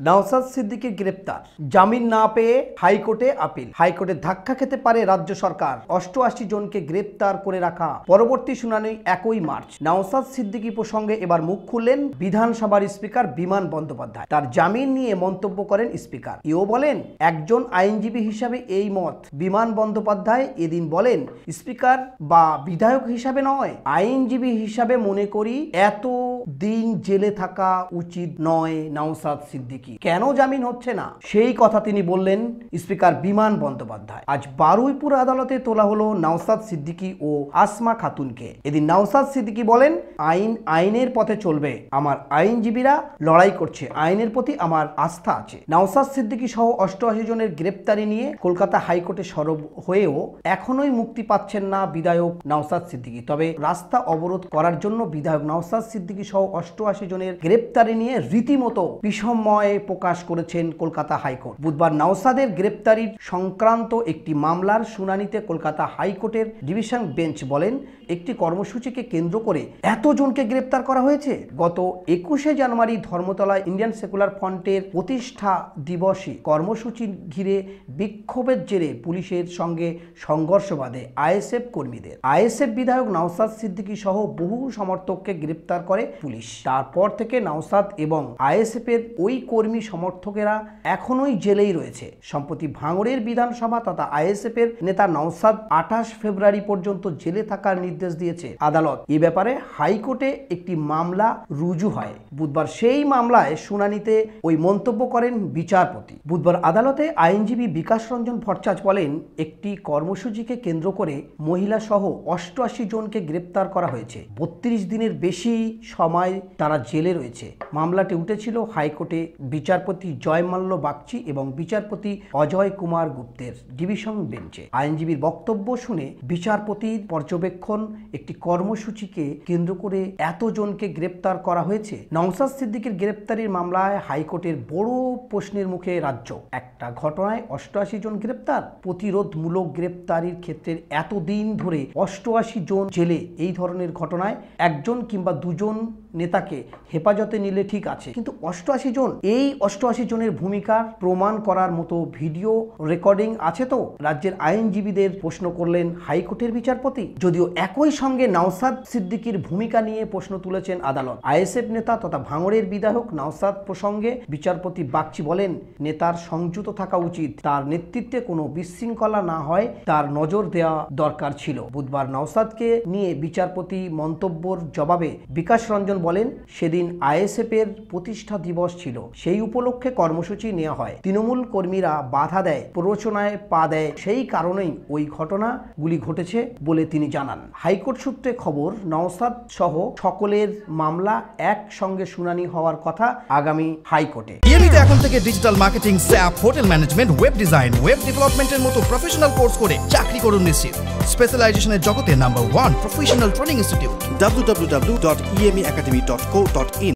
নওশাদ সিদ্দিকী গ্রেপ্তার, জামিন না পেয়ে হাইকোর্টে আপিল। হাইকোর্টে ধাক্কা খেতে পারে রাজ্য সরকার। 88 জনকে গ্রেপ্তার করে রাখা। পরবর্তী শুনানি 1 মার্চ। নওশাদ সিদ্দিকী প্রসঙ্গে এবার মুখ খুললেন বিধানসভার স্পিকার বিমান বন্দ্যোপাধ্যায়। তার জামিন নিয়ে মন্তব্য করেন স্পিকার। এও বলেন, একজন আইনজীবী হিসাবে এই মত। বিমান বন্দ্যোপাধ্যায় এদিন বলেন, স্পিকার বা বিধায়ক হিসাবে নয়, আইনজীবী হিসাবে মনে করি এত দিন জেলে থাকা উচিত নয় নওশাদ সিদ্দিকী। কেন জামিন হচ্ছে না সেই কথা তিনি বললেন স্পিকার বিমান বন্দ্যোপাধ্যায়। আজ বারুইপুর আদালতে তোলা হলো নওশাদ সিদ্দিকী ও আসমা খাতুনকে। এদিন নওশাদ সিদ্দিকী বলেন, আইনের পথে চলবে। আমার আইনজীবীরা লড়াই করছে, আইনের প্রতি আমার আস্থা আছে। নওশাদ সিদ্দিকী সহ 88 জনের গ্রেপ্তারি নিয়ে কলকাতা হাইকোর্টে সরব হয়েও এখনোই মুক্তি পাচ্ছেন না বিধায়ক নওশাদ সিদ্দিকী। তবে রাস্তা অবরোধ করার জন্য বিধায়ক নওশাদ সিদ্দিকী সহ 88 জনের গ্রেপ্তারি নিয়ে রীতিমতো বিষময় প্রকাশ করেছেন কলকাতা হাইকোর্ট। বুধবার নওশাদের গ্রেপ্তারির সংক্রান্ত একটি মামলার শুনানিতে কলকাতা হাইকোর্টের ডিভিশন বেঞ্চ বলেন, একটি কর্মসূচিকে কেন্দ্র করে এতজনকে গ্রেপ্তার করা হয়েছে। গত 21শে জানুয়ারি ধর্মতলায় ইন্ডিয়ান সেকুলার ফ্রন্টের প্রতিষ্ঠা দিবসে কর্মসূচি ঘিরে বিক্ষোভের জেরে পুলিশের সঙ্গে সংঘর্ষ বাধে আইএসএফ কর্মীদের। আইএসএফ বিধায়ক নওশাদ সিদ্দিকী সহ বহু সমর্থককে গ্রেপ্তার করে পুলিশ। তারপর থেকে নওশাদ এবং আইএসএফ এর ওই কর্মী সমর্থকেরা এখনোই জেলেই রয়েছে। সম্প্রতি ভাঙড়ের বিধানসভা তথা আইএসএফ এর নেতা নওশাদ 28 ফেব্রুয়ারি পর্যন্ত জেলে থাকার নির্দেশ দিয়েছে আদালত। এ ব্যাপারে হাইকোর্টে একটি মামলা রুজু হয়। বুধবার সেই মামলায় শুনানিতে ওই মন্তব্য করেন বিচারপতি। বুধবার আদালতে আইনজীবী বিকাশ রঞ্জন ভট্টাচার্য বলেন, একটি কর্মসূচিকে কেন্দ্র করে মহিলা সহ 88 জনকে গ্রেপ্তার করা হয়েছে। 32 দিনের বেশি সময় তারা জেলে রয়েছে। মামলাটি উঠেছিল হাইকোর্টে বিচারপতি জয়মাল্য বাগচি এবং বিচারপতি অজয় কুমার গুপ্তের ডিভিশন বেঞ্চে। আইনজীবীর বক্তব্য শুনে বিচারপতির পর্যবেক্ষণ, একটি কর্মসূচিকে কেন্দ্র করে এতজনকে গ্রেপ্তার করা হয়েছে। নওশাদ সিদ্দিকীর গ্রেপ্তারির মামলায় হাইকোর্টের বড় প্রশ্নের মুখে রাজ্য। একটা ঘটনায় 88 জন গ্রেপ্তার। প্রতিরোধমূলক গ্রেপ্তারির ক্ষেত্রে এতদিন ধরে 88 জন জেলে। এই ধরনের ঘটনায় একজন কিংবা দুজন নেতাকে হেফাজতে নিলে ঠিক আছে, কিন্তু 88 জন, এই 88 জনের ভূমিকা প্রমাণ করার মতো ভিডিও রেকর্ডিং আছে তো? রাজ্যের আইনজীবীদের প্রশ্ন করলেন হাইকোর্টের বিচারপতি। যদিও একই সঙ্গে নওশাদ সিদ্দিকীর ভূমিকা নিয়ে প্রশ্ন তুলেছেন আদালত। আইএসএফ নেতা তথা ভাঙড়ের বিধায়ক নওশাদ প্রসঙ্গে বিচারপতি বাগচি বলেন, নেতার সংযত থাকা উচিত, তার নেতৃত্বে কোনো বিশৃঙ্খলা না হয় তার নজর দেওয়া দরকার ছিল। বুধবার নওশাদকে নিয়ে বিচারপতি মন্তব্যের জবাবে বিকাশ রঞ্জন বলেন, সেদিন আইএসএফ এর প্রতিষ্ঠা দিবস ছিল, সেই উপলক্ষে কর্মসূচি নেওয়া হয়। তৃণমূল কর্মীরা বাধা দেয়, প্ররোচনায় পা দেয়, সেই কারণেই ওই ঘটনাগুলি ঘটেছে বলে তিনি জানান। হাইকোর্ট সূত্রে খবর, নওশাদ সহ সকলের মামলা একসঙ্গে শুনানি হওয়ার কথা আগামী হাইকোর্টে। ইএমইতে এখন থেকে digital marketing, sap, hotel management, web design, web ডেভেলপমেন্টের মতো প্রফেশনাল কোর্স করে চাকরি করুন নিশ্চিত। স্পেশালাইজেশনের জগতে number 1 professional training institute www.emiacademy.co.in